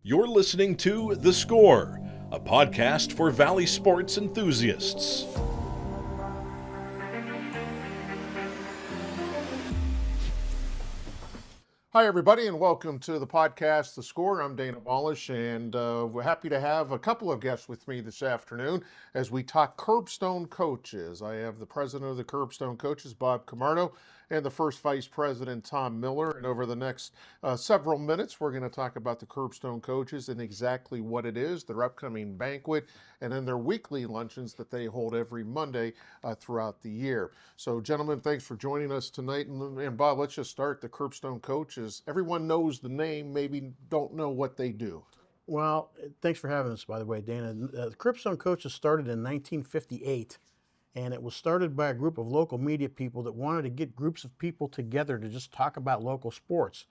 You're listening to The Score, a podcast for Valley sports enthusiasts. Hi, everybody, and welcome to the podcast, The Score. I'm Dana Balash, and we're happy to have a couple of guests with me this afternoon as we talk Curbstone Coaches. I have the president of the Curbstone Coaches, Bob Camardo, and the first vice president, Tom Miller. And over the next several minutes, we're going to talk about the Curbstone Coaches and exactly what it is, their upcoming banquet, and then their weekly luncheons that they hold every Monday throughout the year. So, gentlemen, thanks for joining us tonight. And Bob, let's just start. The Curbstone Coaches. Everyone knows the name, maybe don't know what they do. Well, thanks for having us, by the way, Dana. The Curbstone Coaches started in 1958, and it was started by a group of local media people that wanted to get groups of people together to just talk about local sports.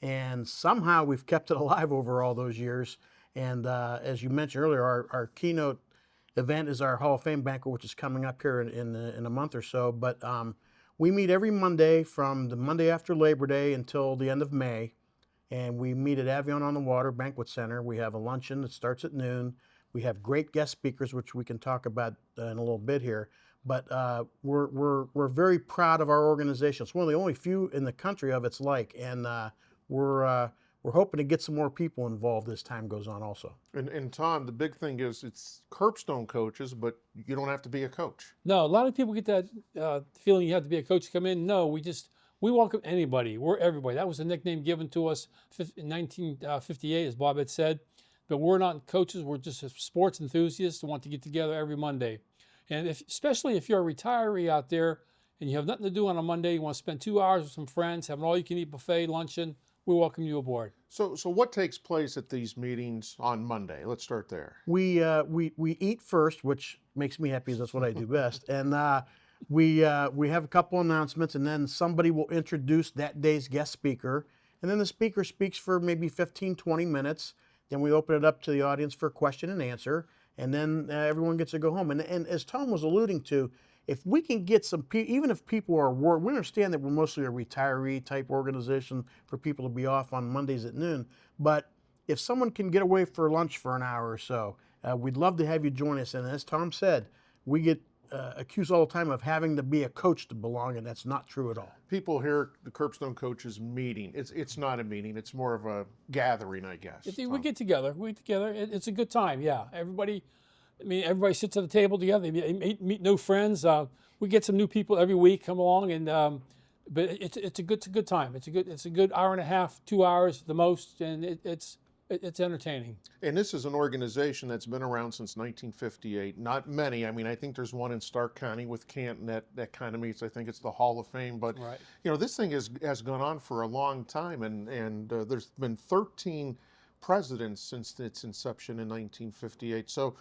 And somehow we've kept it alive over all those years. And as you mentioned earlier, our keynote event is our Hall of Fame banquet, which is coming up here in a month or so. But we meet every Monday from the Monday after Labor Day until the end of May. And we meet at Avion on the Water Banquet Center. We have a luncheon that starts at noon. We have great guest speakers, which we can talk about in a little bit here. But we're very proud of our organization. It's one of the only few in the country of its like, and we're hoping to get some more people involved as time goes on also. And Tom, the big thing is it's Curbstone Coaches, but you don't have to be a coach. No, a lot of people get that feeling you have to be a coach to come in. No, we welcome anybody. We're everybody. That was a nickname given to us in 1958, as Bob had said. But we're not coaches. We're just sports enthusiasts who want to get together every Monday. And especially if you're a retiree out there and you have nothing to do on a Monday, you want to spend 2 hours with some friends, have an all-you-can-eat buffet, luncheon, we welcome you aboard. So what takes place at these meetings on Monday? Let's start there. We eat first, which makes me happy. That's what I do best. And we have a couple announcements, and then somebody will introduce that day's guest speaker. And then the speaker speaks for maybe 15, 20 minutes. Then we open it up to the audience for question and answer. And then everyone gets to go home. And as Tom was alluding to, if we can get some people, even if people are we understand that we're mostly a retiree type organization for people to be off on Mondays at noon. But if someone can get away for lunch for an hour or so, we'd love to have you join us. And as Tom said, we get accused all the time of having to be a coach to belong, and that's not true at all. People hear the Curbstone Coaches meeting. It's not a meeting. It's more of a gathering, I guess. We get together. It's a good time. Yeah, everybody sits at the table together. They meet new friends. We get some new people every week come along, and but it's a good time. It's a good hour and a half, 2 hours the most, and it's entertaining. And this is an organization that's been around since 1958. Not many. I mean, I think there's one in Stark County with Canton that kind of meets. I think it's the Hall of Fame. But right. This thing has gone on for a long time, and there's been 13 presidents since its inception in 1958. So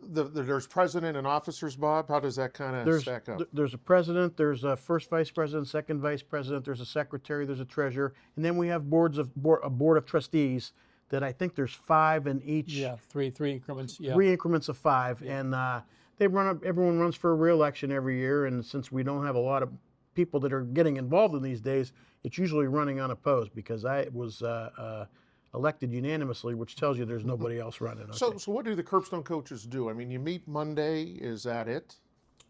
there's president and officers, Bob. How does that kind of stack up? There's a president, there's a first vice president, second vice president, there's a secretary, there's a treasurer, and then we have a board of trustees that I think there's 5 in each. Yeah, three increments. Yeah, 3 increments of 5, and everyone runs for a re-election every year. And since we don't have a lot of people that are getting involved in these days, it's usually running unopposed because I was elected unanimously, which tells you there's nobody else running. Okay. So what do the Curbstone Coaches do? I mean, you meet Monday. Is that it?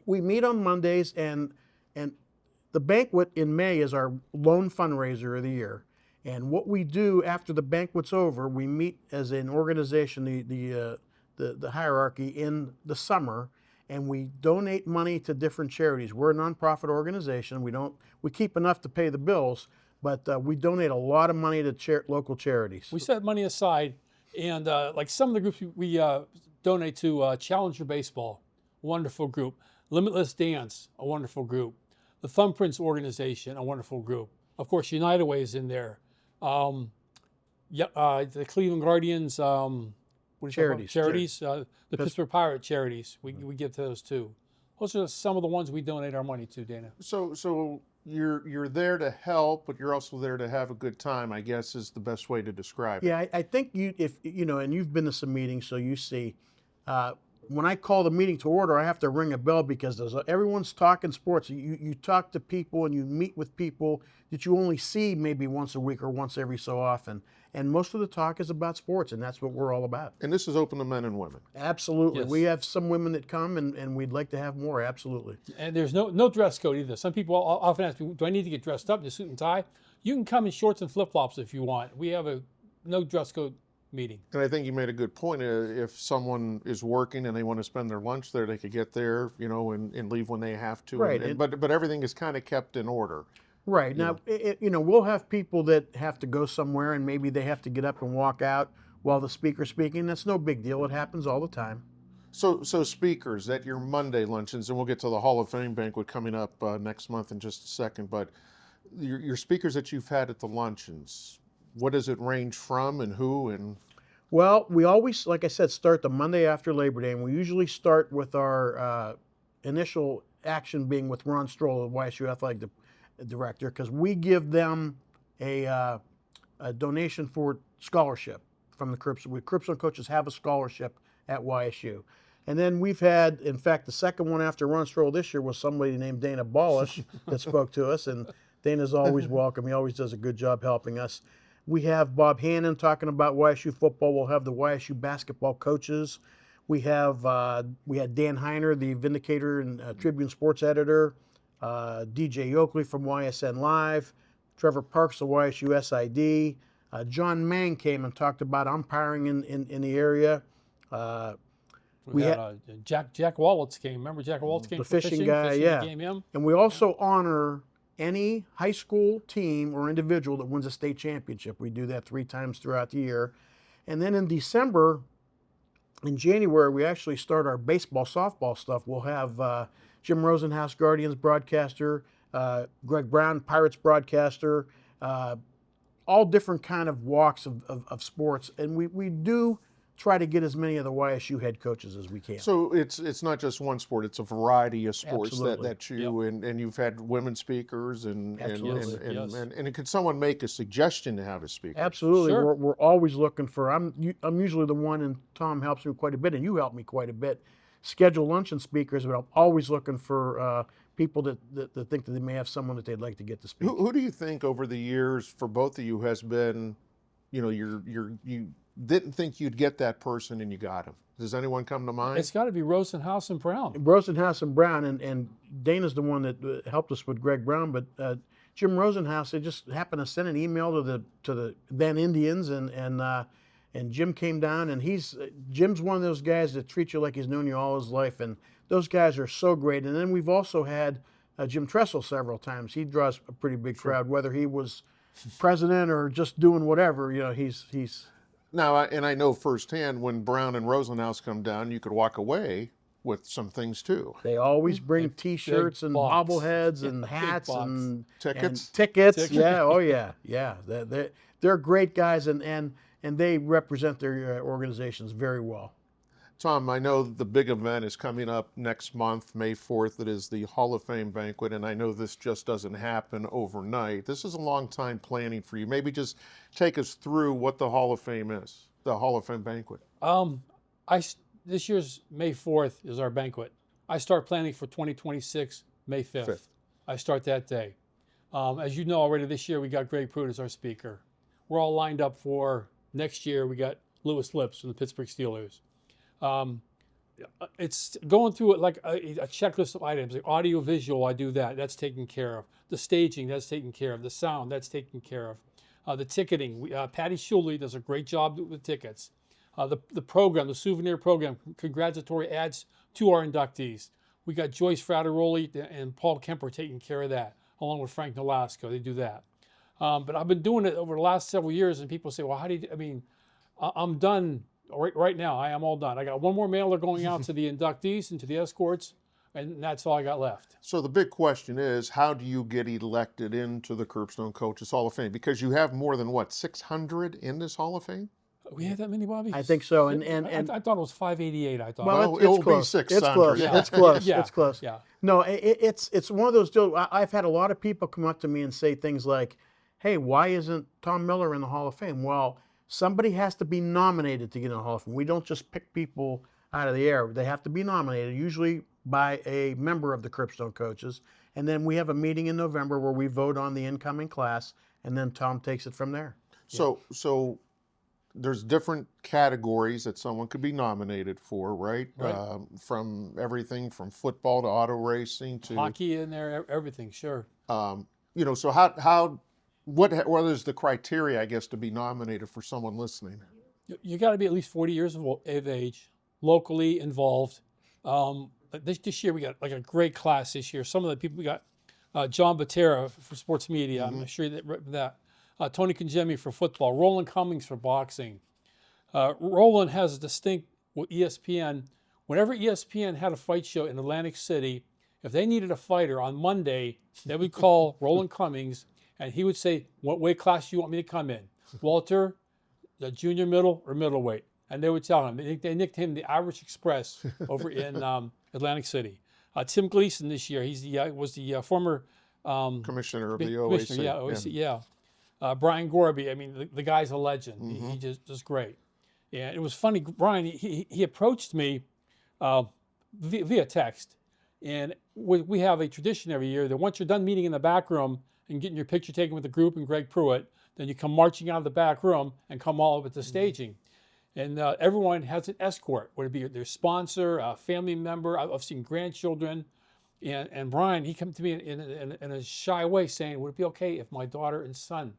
We meet on Mondays, and the banquet in May is our lone fundraiser of the year. And what we do after the banquet's over, we meet as an organization, the hierarchy in the summer, and we donate money to different charities. We're a nonprofit organization. We keep enough to pay the bills, but we donate a lot of money to local charities. We set money aside, and like some of the groups we donate to, Challenger Baseball, wonderful group. Limitless Dance, a wonderful group. The Thumbprints Organization, a wonderful group. Of course, United Way is in there. The Cleveland Guardians, charities. The Pittsburgh Pirate charities, we give to those too. Those are some of the ones we donate our money to, Dana. So you're there to help, but you're also there to have a good time, I guess, is the best way to describe it. Yeah, I think and you've been to some meetings, so you see, when I call the meeting to order, I have to ring a bell because everyone's talking sports. You talk to people and you meet with people that you only see maybe once a week or once every so often. and most of the talk is about sports, and that's what we're all about. And this is open to men and women. Absolutely. We Yes. have some women that come, and we'd like to have more, absolutely. And there's no dress code either. Some people often ask me, do I need to get dressed up in a suit and tie? You can come in shorts and flip-flops if you want. We have a no dress code meeting. And I think you made a good point. If someone is working and they want to spend their lunch there, they could get there, and leave when they have to. Right. But everything is kind of kept in order. Right. Now, we'll have people that have to go somewhere, and maybe they have to get up and walk out while the speaker's speaking. That's no big deal. It happens all the time. So speakers at your Monday luncheons, and we'll get to the Hall of Fame banquet coming up next month in just a second, but your speakers that you've had at the luncheons, what does it range from and who and? Well, we always, like I said, start the Monday after Labor Day, and we usually start with our initial action being with Ron Stroll, the YSU Athletic Director, because we give them a donation for scholarship from the Curbstone. Curbstone Coaches have a scholarship at YSU. And then we've had, in fact, the second one after Ron Stroll this year was somebody named Dana Balash that spoke to us, and Dana's always welcome. He always does a good job helping us. We have Bob Hannon talking about YSU football. We'll have the YSU basketball coaches. We had Dan Heiner, the Vindicator and Tribune sports editor, DJ Oakley from YSN Live, Trevor Parks, the YSU SID. John Mang came and talked about umpiring in the area. We had Jack Wallets came. Remember Jack Wallets came the for fishing guy, fishing yeah. Game him. And we also honor any high school team or individual that wins a state championship. We do that 3 times throughout the year. And then in December, in January, we actually start our baseball, softball stuff. We'll have Jim Rosenhaus, Guardians broadcaster, Greg Brown, Pirates broadcaster, all different kind of walks of sports. And we do try to get as many of the YSU head coaches as we can. So it's not just one sport; it's a variety of sports Absolutely. that you and you've had women speakers and Absolutely. Yes. and could someone make a suggestion to have a speaker? Absolutely, Sure. we're always looking for. I'm usually the one, and Tom helps me quite a bit, and you help me quite a bit. Schedule luncheon speakers, but I'm always looking for people that think that they may have someone that they'd like to get to speak. Who do you think over the years for both of you has been, you didn't think you'd get that person and you got him? Does anyone come to mind? It's got to be Rosenhaus and Brown. Rosenhaus and Brown, and Dana's the one that helped us with Greg Brown, but Jim Rosenhaus, they just happened to send an email to the then Indians, and Jim came down, and Jim's one of those guys that treats you like he's known you all his life, and those guys are so great. And then we've also had Jim Tressel several times. He draws a pretty big crowd, whether he was president or just doing whatever. He's Now, I know firsthand when Brown and Rosenhaus come down, you could walk away with some things too. They always bring T-shirts and box. bobbleheads and hats box. and Tickets? Tickets. Yeah. Oh yeah. Yeah. They're great guys, and they represent their organizations very well. Tom, I know the big event is coming up next month, May 4th. It is the Hall of Fame banquet, and I know this just doesn't happen overnight. This is a long time planning for you. Maybe just take us through what the Hall of Fame is, the Hall of Fame banquet. This year's May 4th is our banquet. I start planning for 2026 May 5th. Fifth. I start that day. As you know already, this year we got Greg Pruitt as our speaker. We're all lined up for next year. We got Lewis Lips from the Pittsburgh Steelers. It's going through it like a checklist of items. Like audio visual, I do that. That's taken care of. The staging, that's taken care of. The sound, that's taken care of. The ticketing, Patty Shuley does a great job with tickets. The program, the souvenir program, congratulatory ads to our inductees. We got Joyce Frateroli and Paul Kemper taking care of that, along with Frank Nolasco. They do that. But I've been doing it over the last several years, and people say, well, how do you, I'm done. Right now, I am all done. I got one more mailer going out to the inductees and to the escorts, and that's all I got left. So the big question is, how do you get elected into the Curbstone Coaches Hall of Fame? Because you have more than, 600 in this Hall of Fame? We have that many, Bobby? I think so. And I thought it was 588. I thought. Well, it's it will be close. 600. It's close. Yeah. It's close. Yeah. It's close. Yeah. No, it's one of those deals. I've had a lot of people come up to me and say things like, "Hey, why isn't Tom Miller in the Hall of Fame?" Well, somebody has to be nominated to get in the Hall of Fame. We don't just pick people out of the air. They have to be nominated, usually by a member of the Curbstone Coaches. And then we have a meeting in November where we vote on the incoming class, and then Tom takes it from there. So there's different categories that someone could be nominated for, right? Right. From everything from football to auto racing to Hockey in there, everything, sure. So what is the criteria, I guess, to be nominated for someone listening? You got to be at least 40 years of age, locally involved. This year we got like a great class this year. Some of the people we got, John Batera for sports media. I'm sure that Tony Conjemi for football, Roland Cummings for boxing. Roland has a distinct with ESPN. Whenever ESPN had a fight show in Atlantic City, if they needed a fighter on Monday, they would call Roland Cummings, and he would say, "What weight class do you want me to come in, Walter, the junior middle or middleweight?" And they would tell him. They nicked him the Irish Express over in Atlantic City. Tim Gleason this year, was the former Commissioner of the commissioner, OAC. yeah. Brian Gorby, I mean, the guy's a legend. He just great. And it was funny, Brian, he approached me via text. And we have a tradition every year that once you're done meeting in the back room and getting your picture taken with the group and Greg Pruitt, then you come marching out of the back room and come all over to staging. And everyone has an escort, whether it be their sponsor, a family member. I've seen grandchildren. And Brian, he came to me in a shy way saying, "Would it be okay if my daughter and son,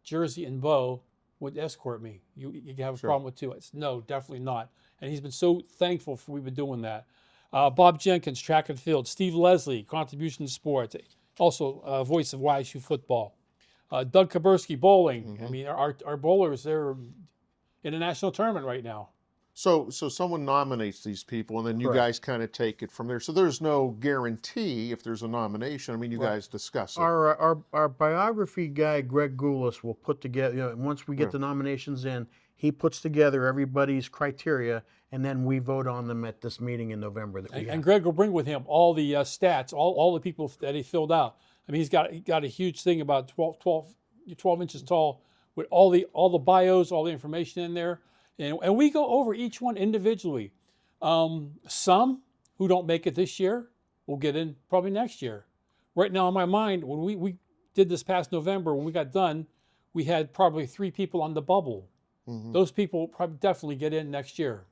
Jersey and Bo, would escort me? You have a problem with two?" I said, "No, definitely not." And he's been so thankful for we've been doing that. Bob Jenkins, track and field. Steve Leslie, contribution to sports. Also voice of YSU football. Doug Kaburski, bowling. I mean, our bowlers, they're in a national tournament right now. So someone nominates these people, and then you guys kind of take it from there. So there's no guarantee if there's a nomination. I mean, you guys discuss it. Our biography guy, Greg Goulas, will put together, once we get the nominations in, he puts together everybody's criteria, and then we vote on them at this meeting in November. And Greg will bring with him all the stats, all the people that he filled out. I mean, he got a huge thing about 12 inches tall with all the bios, all the information in there. And we go over each one individually. Some who don't make it this year will get in probably next year. Right now in my mind, when we did this past November, when we got done, we had probably 3 people on the bubble. Those people will probably definitely get in next year.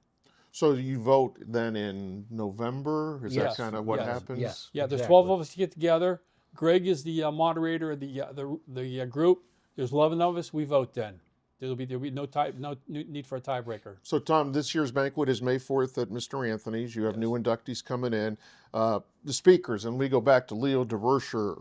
So you vote then in November? Is that kind of what happens? Yes. Yeah, there's 12 of us to get together. Greg is the moderator of the group. There's 11 of us. We vote then. There'll be no need for a tiebreaker. So Tom, this year's banquet is May 4th at Mr. Anthony's. You have new inductees coming in. The speakers, and we go back to Leo DeRocher,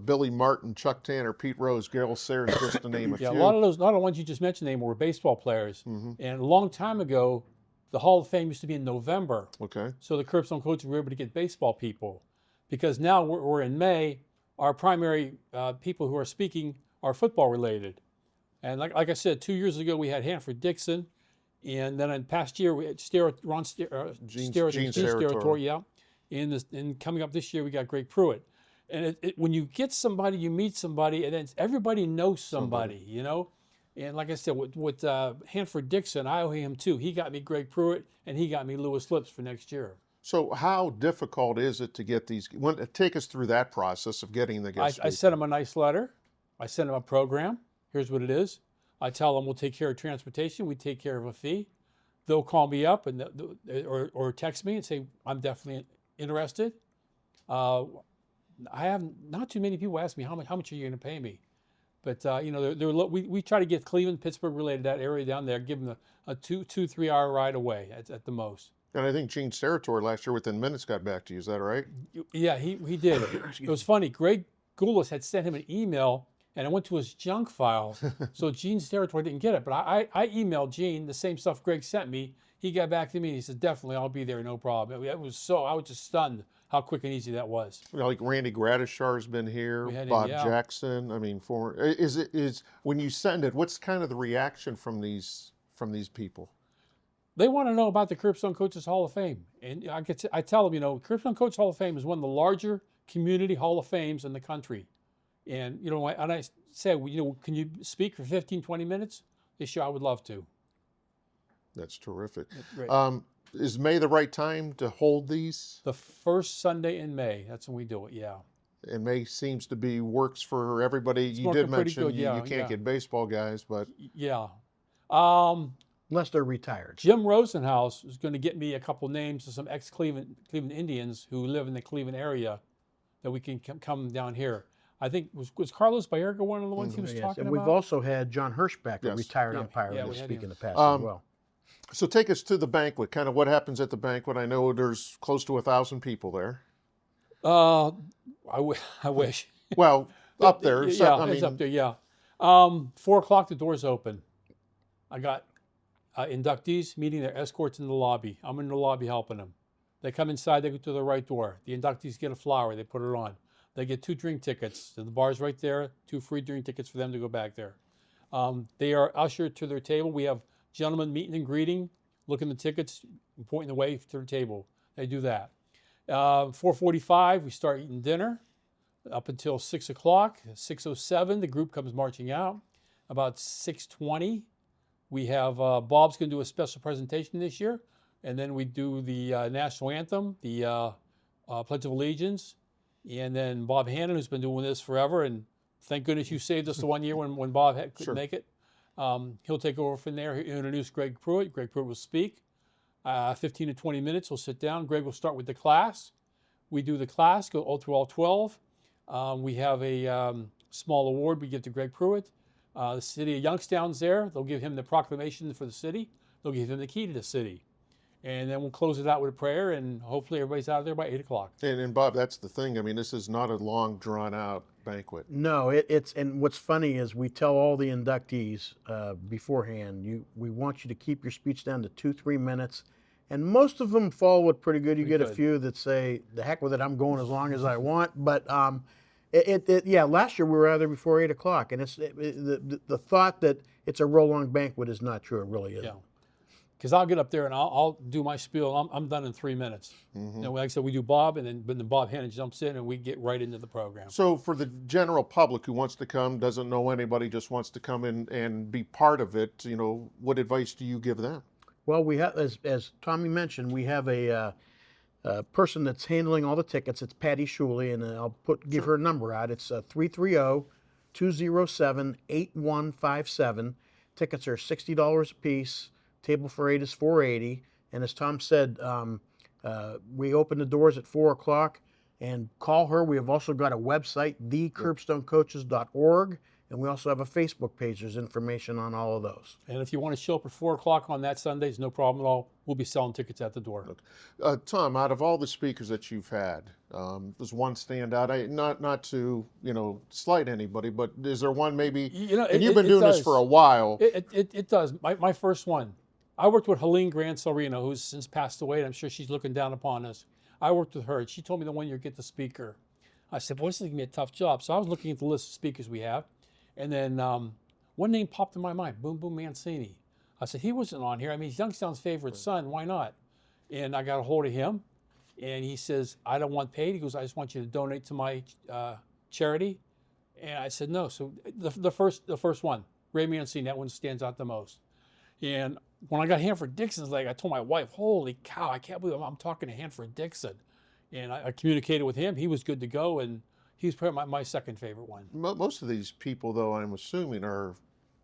Billy Martin, Chuck Tanner, Pete Rose, Gail Sayers, just to name a few. Yeah, a lot of the ones you just mentioned were baseball players. And a long time ago, the Hall of Fame used to be in November. Okay. So the Curbstone Coaches were able to get baseball people. Because now we're in May, our primary people who are speaking are football related. And like I said, 2 years ago we had Hanford Dixon, and then in past year we had Gene Steratore, yeah. And coming up this year we got Greg Pruitt. And when you get somebody, you meet somebody, and then everybody knows somebody, you know. And like I said, with Hanford Dixon, I owe him too. He got me Greg Pruitt, and he got me Lewis Lips for next year. So how difficult is it to get these? Take us through that process of getting the guest I sent him a nice letter. I sent him a program. Here's what it is. I tell them we'll take care of transportation. We take care of a fee. They'll call me up or text me and say, "I'm definitely interested." I have not too many people ask me how much are you going to pay me, but we try to get Cleveland, Pittsburgh related, that area down there, give them a 2-3 hour ride away at the most. And I think Gene Steratore last year within minutes got back to you. Is that right? Yeah, he did. It was funny. Greg Goulas had sent him an email, and it went to his junk file, so Gene Steratore didn't get it. But I emailed Gene the same stuff Greg sent me. He got back to me, and he said, "Definitely, I'll be there, no problem." I was just stunned how quick and easy that was. Like Randy Gradishar's been here, Bob Jackson. I mean, is when you send it, what's kind of the reaction from these people? They want to know about the Curbstone Coaches Hall of Fame. And I tell them, Curbstone Coaches Hall of Fame is one of the larger community Hall of Fames in the country. And, and I said, can you speak for 15, 20 minutes? They sure, I would love to. That's terrific. Right. Is May the right time to hold these? The first Sunday in May, that's when we do it, yeah. And May seems to be works for everybody. It's You working did pretty mention good, you yeah, can't yeah. get baseball guys, but Yeah. Um, Unless they're retired. Jim Rosenhaus is going to get me a couple names of some ex-Cleveland Indians who live in the Cleveland area that we can come down here. I think was Carlos Baerga one of the ones he was Yes, talking and about? we've also had John Hirschbeck, a Yes. retired Yeah, umpire, yeah, that we had speak him. in the past Um, as well. so take us to the banquet. Kind of what happens at the banquet. I know there's close to 1,000 people there. Uh, I wish. Well, up there. So, Yeah, I it's up mean, there. Yeah. 4 o'clock, the doors open. I got inductees meeting their escorts in the lobby. I'm in the lobby helping them. They come inside, they go to the right door. The inductees get a flower, they put it on. They get 2 drink tickets. The bar's right there, 2 free drink tickets for them to go back there. They are ushered to their table. We have gentlemen meeting and greeting, looking at the tickets, and pointing the way to their table. They do that. 4:45, we start eating dinner up until 6 o'clock. 6:07, the group comes marching out. About 6:20, we have Bob's going to do a special presentation this year, and then we do the national anthem, the Pledge of Allegiance, and then Bob Hannon, who's been doing this forever, and thank goodness you saved us the one year when Bob couldn't Sure. make it. He'll take over from there. He'll introduce Greg Pruitt. Greg Pruitt will speak. 15 to 20 minutes, we'll sit down. Greg will start with the class. We do the class, go all through all 12. We have a small award we give to Greg Pruitt. The city of Youngstown's there. They'll give him the proclamation for the city. They'll give him the key to the city. And then we'll close it out with a prayer, and hopefully everybody's out of there by 8 o'clock. and Bob, that's the thing. I mean, this is not a long, drawn-out banquet. No, it's and what's funny is we tell all the inductees beforehand, we want you to keep your speech down to 2-3 minutes, and most of them follow it pretty good. You Pretty get a good. few that say, "The heck with it, I'm going as long as I want." But yeah, last year we were out there before 8 o'clock, and the thought that it's a roll-on banquet is not true. It really isn't. Yeah. Because I'll get up there and I'll do my spiel. I'm done in 3 minutes. You know, like I said, we do Bob, and then Bob Hannon jumps in, and we get right into the program. So for the general public who wants to come, doesn't know anybody, just wants to come in and be part of it, you know, what advice do you give them? Well, we have, as Tommy mentioned, we have a person that's handling all the tickets. It's Patty Shuley, and I'll give her a number out. It's 330-207-8157. Tickets are $60 a piece. Table for 8 is $480. And as Tom said, we open the doors at 4 o'clock. And call her. We have also got a website, thecurbstonecoaches.org. And we also have a Facebook page. There's information on all of those. And if you want to show up at 4 o'clock on that Sunday, it's no problem at all. We'll be selling tickets at the door. Tom, out of all the speakers that you've had, does one stand out? Not to, you know, slight anybody, but is there one maybe, You know, and you've been doing this for a while. It does. My first one. I worked with Helene Gran-Salrino, who's since passed away, and I'm sure she's looking down upon us. I worked with her, and she told me the one year get the speaker. I said, boy, this is going to be a tough job. So I was looking at the list of speakers we have, and then one name popped in my mind, Boom Boom Mancini. I said, he wasn't on here. I mean, he's Youngstown's favorite son. Why not? And I got a hold of him, and he says, I don't want paid. He goes, I just want you to donate to my charity. And I said, no. So the first one, Ray Mancini, that one stands out the most. And when I got Hanford Dixon's leg, I told my wife, holy cow, I can't believe I'm talking to Hanford Dixon. And I communicated with him. He was good to go, and he's probably my second favorite one. Most of these people, though, I'm assuming, are,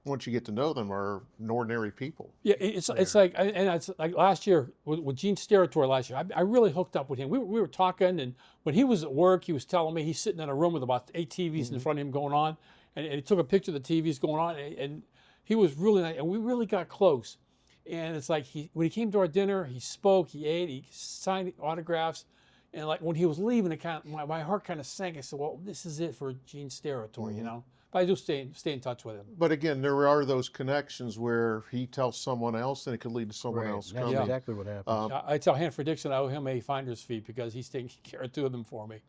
once you get to know them, are ordinary people. Yeah, it's like, and it's like last year with Gene Steratore last year, I really hooked up with him. We were talking, and when he was at work, he was telling me he's sitting in a room with about 8 TVs in front of him going on, and he took a picture of the TVs going on, and he was really nice, and we really got close. And it's like when he came to our dinner, he spoke, he ate, he signed autographs, and like when he was leaving, my heart kind of sank. I said, well, this is it for Gene Steratore, you know. But I do stay in touch with him. But again, there are those connections where he tells someone else, and it could lead to someone else That's coming. exactly what happened. I tell Hanford Dixon I owe him a finder's fee because he's taking care of 2 of them for me.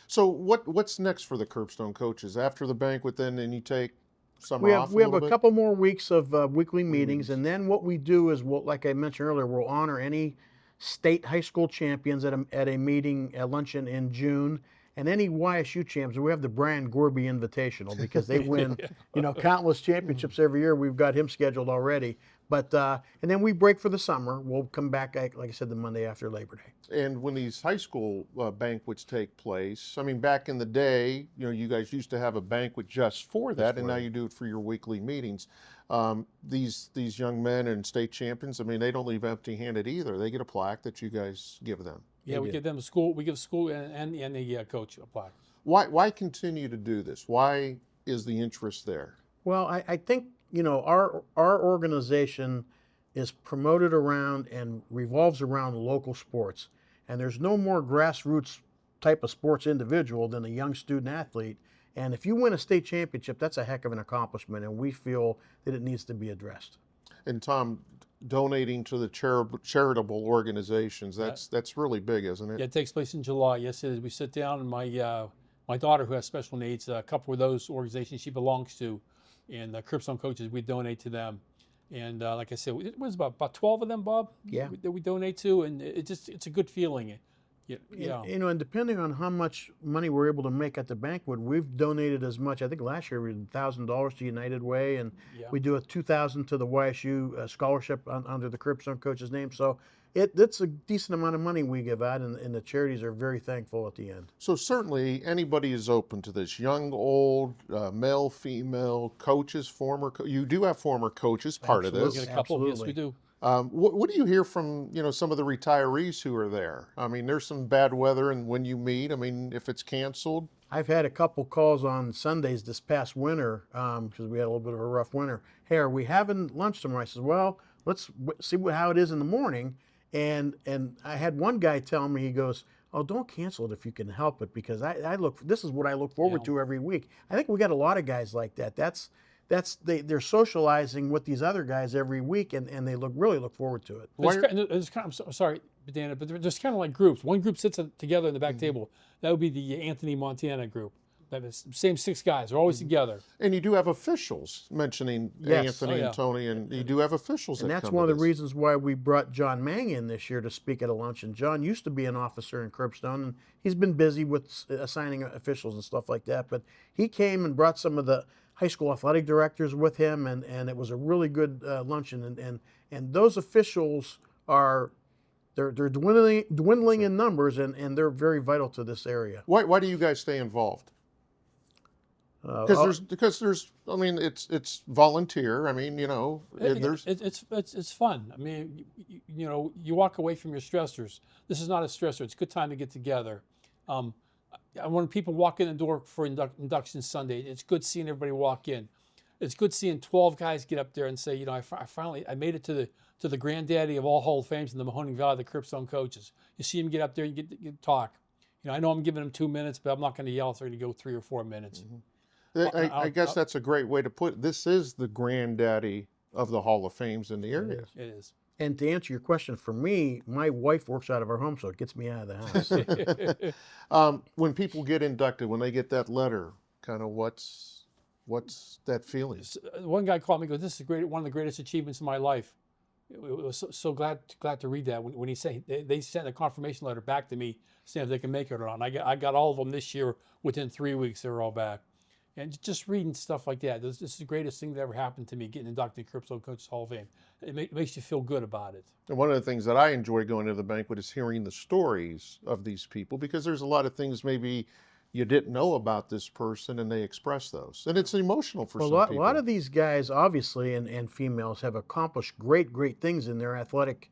So what's next for the Curbstone Coaches after the banquet? Then and you take summer We off. have a little bit? couple more weeks of weekly meetings, and then what we do is, like I mentioned earlier, we'll honor any state high school champions at a meeting, a luncheon in June, and any YSU champions. We have the Brian Gorby Invitational because they win, you know, countless championships every year. We've got him scheduled already. But and then we break for the summer. We'll come back, like I said, the Monday after Labor Day. And when these high school banquets take place, I mean, back in the day, you guys used to have a banquet just for that, and now you do it for your weekly meetings. These young men and state champions, I mean, they don't leave empty-handed either. They get a plaque that you guys give them. Yeah, we give them a school. We give school and the coach a plaque. Why continue to do this? Why is the interest there? Well, I think our organization is promoted around and revolves around local sports, and there's no more grassroots type of sports individual than a young student athlete. And if you win a state championship, that's a heck of an accomplishment, and we feel that it needs to be addressed. And Tom, donating to the charitable organizations, that's really big, isn't it? Yeah, it takes place in July. Yes, it is. We sit down, and my daughter, who has special needs, a couple of those organizations she belongs to, and the Curbstone Coaches, we donate to them. And like I said, it was about 12 of them, Bob. Yeah. That we donate to, and it's a good feeling. Yeah. And depending on how much money we're able to make at the banquet, we've donated as much. I think last year we did $1,000 to United Way, and we do a $2,000 to the YSU scholarship under the Curbstone Coach's name. So it's a decent amount of money we give out, and the charities are very thankful at the end. So certainly anybody is open to this, young, old, male, female, coaches, former. You do have former coaches part of this. We get a couple. Yes, we do. What do you hear from some of the retirees who are there? I mean, there's some bad weather, and when you meet, I mean, if it's canceled. I've had a couple calls on Sundays this past winter because we had a little bit of a rough winter. Hey, are we having lunch tomorrow? I said, well, let's see how it is in the morning. And I had one guy tell me, he goes, oh, don't cancel it if you can help it, because this is what I look forward to every week. I think we got a lot of guys like that. They're socializing with these other guys every week, and they really look forward to it. I'm sorry, Dana, but there's kind of like groups. One group sits together in the back table. That would be the Anthony Montana group. That is same 6 guys. They're always together. And you do have officials mentioning Anthony and Tony, and you do have officials. And that's one of the reasons why we brought John Mang in this year to speak at a luncheon. John used to be an officer in Curbstone, and he's been busy with assigning officials and stuff like that. But he came and brought some of the high school athletic directors with him, and it was a really good luncheon. And those officials they're dwindling in numbers, and they're very vital to this area. Why do you guys stay involved? Because there's I mean it's volunteer. I mean it's fun. I mean you walk away from your stressors. This is not a stressor. It's a good time to get together. When people walk in the door for induction Sunday, it's good seeing everybody walk in. It's good seeing 12 guys get up there and say, I made it to the granddaddy of all Hall of Fames in the Mahoning Valley, the Curbstone Coaches. You see them get up there and get talk. I know I'm giving them 2 minutes, but I'm not going to yell. They're going to go 3 or 4 minutes. Mm-hmm. I guess that's a great way to put it. This is the granddaddy of the Hall of Fames in the area. It is. And to answer your question, for me, my wife works out of our home, so it gets me out of the house. When people get inducted, when they get that letter, kind of what's that feeling? One guy called me and goes, this is one of the greatest achievements of my life. It was so glad to read that when he said they sent a confirmation letter back to me saying if they can make it or not. And I got all of them this year. Within 3 weeks, they were all back. And just reading stuff like that, this is the greatest thing that ever happened to me, getting inducted in Curbstone Coaches Hall of Fame. It makes you feel good about it. And one of the things that I enjoy going to the banquet is hearing the stories of these people, because there's a lot of things maybe you didn't know about this person, and they express those. And it's emotional for some people. A lot of these guys, obviously, and females, have accomplished great things in their athletic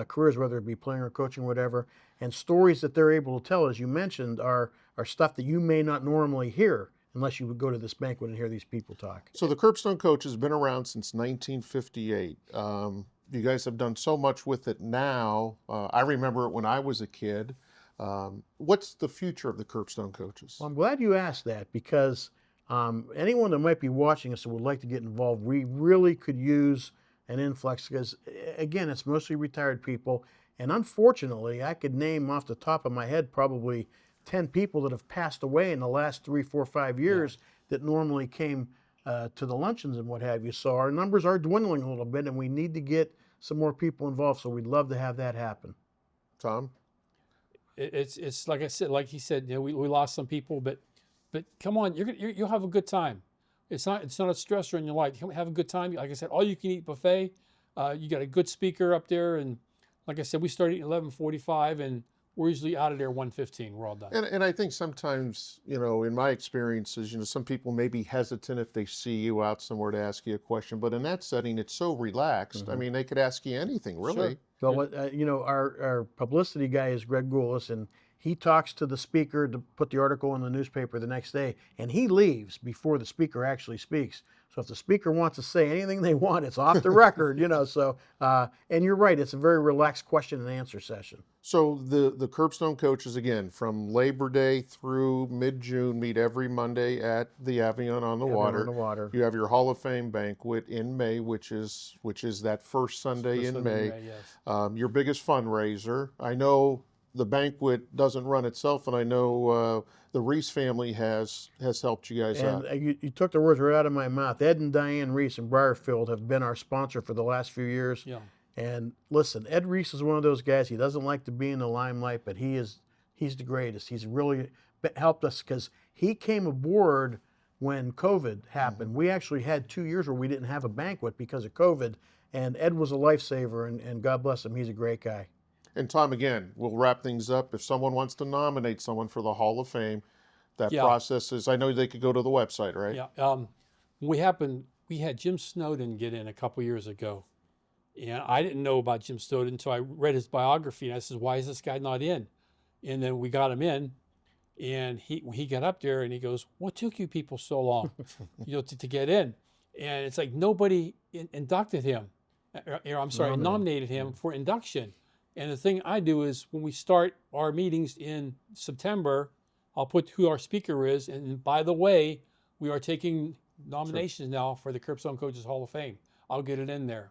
careers, whether it be playing or coaching, whatever. And stories that they're able to tell, as you mentioned, are stuff that you may not normally hear unless you would go to this banquet and hear these people talk. So the Curbstone Coach has been around since 1958. You guys have done so much with it now. I remember it when I was a kid. What's the future of the Curbstone Coaches? Well, I'm glad you asked that, because anyone that might be watching us and would like to get involved, we really could use an influx, because, again, it's mostly retired people. And unfortunately, I could name off the top of my head probably 10 people that have passed away in the last 3, 4, 5 years that normally came to the luncheons and what have you. So our numbers are dwindling a little bit, and we need to get some more people involved. So we'd love to have that happen. Tom? It's like I said, like he said, we lost some people, but come on, you'll have a good time. It's not a stressor in your life. You have a good time. Like I said, all you can eat buffet. You got a good speaker up there, and like I said, we start at 11:45, and we're usually out of there 1:15. We're all done. And I think sometimes, in my experiences, some people may be hesitant if they see you out somewhere to ask you a question, but in that setting, it's so relaxed. I mean, they could ask you anything, really. Well, our publicity guy is Greg Goulas, and he talks to the speaker to put the article in the newspaper the next day, and he leaves before the speaker actually speaks. So if the speaker wants to say anything they want, it's off the record, So, and you're right, it's a very relaxed question and answer session. So the Curbstone Coaches, again, from Labor Day through mid-June, meet every Monday at the Avion on the Water. You have your Hall of Fame banquet in May, which is that first Sunday in May. Yes. Your biggest fundraiser. I know the banquet doesn't run itself, and I know the Reese family has helped you guys out. And you took the words right out of my mouth. Ed and Diane Reese in Briarfield have been our sponsor for the last few years. Yeah. And listen, Ed Reese is one of those guys. He doesn't like to be in the limelight, but he's the greatest. He's really helped us because he came aboard when COVID happened. We actually had 2 years where we didn't have a banquet because of COVID, and Ed was a lifesaver, and God bless him. He's a great guy. And Tom, again, we'll wrap things up. If someone wants to nominate someone for the Hall of Fame, that process is, I know they could go to the website, right? Yeah. We had Jim Snowden get in a couple years ago. And I didn't know about Jim Snowden until I read his biography, and I said, "Why is this guy not in?" And then we got him in, and he got up there and he goes, "What took you people so long, to get in?" And it's like nobody inducted him. Nominated him for induction. And the thing I do is when we start our meetings in September, I'll put who our speaker is, and by the way, we are taking nominations now for the Curbstone Coaches Hall of Fame. I'll get it in there.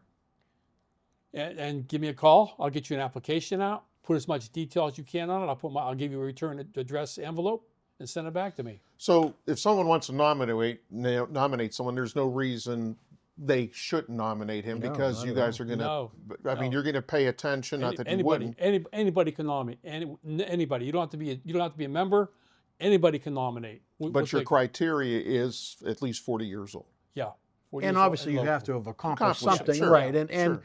And give me a call. I'll get you an application out. Put as much detail as you can on it. I'll give you a return address envelope and send it back to me. So if someone wants to nominate someone, there's no reason they shouldn't nominate him because you guys are going to. I mean, you're going to pay attention. Not that you wouldn't. Anybody can nominate. Anybody. You don't have to be a member. Anybody can nominate. But your criteria is at least 40 years old. Yeah. And obviously you have to have accomplished something, sure. right? And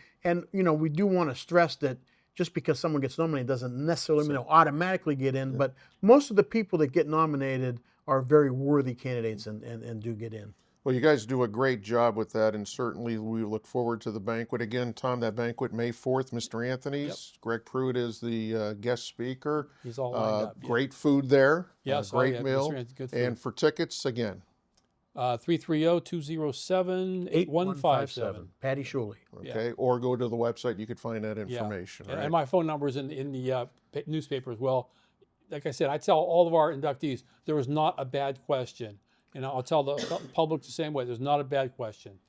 we do want to stress that just because someone gets nominated doesn't necessarily mean they'll automatically get in. But most of the people that get nominated are very worthy candidates and do get in. Well, you guys do a great job with that, and certainly we look forward to the banquet. Again, Tom, that banquet, May 4th, Mr. Anthony's. Yep. Greg Pruitt is the guest speaker. He's all lined up. Great food there. Yes, great meal. Good food. And for tickets, again. 330-207-8157. Patty Shuley. Okay, or go to the website. You could find that information. Yeah. Right? And my phone number is in the newspaper as well. Like I said, I tell all of our inductees there was not a bad question. And I'll tell the public the same way. There's not a bad question.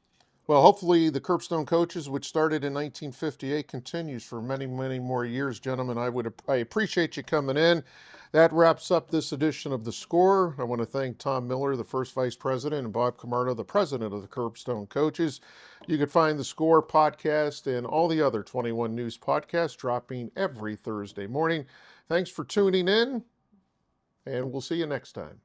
Well, hopefully the Curbstone Coaches, which started in 1958, continues for many, many more years. Gentlemen, I appreciate you coming in. That wraps up this edition of The Score. I want to thank Tom Miller, the first vice president, and Bob Camardo, the president of the Curbstone Coaches. You can find The Score podcast and all the other 21 News podcasts dropping every Thursday morning. Thanks for tuning in, and we'll see you next time.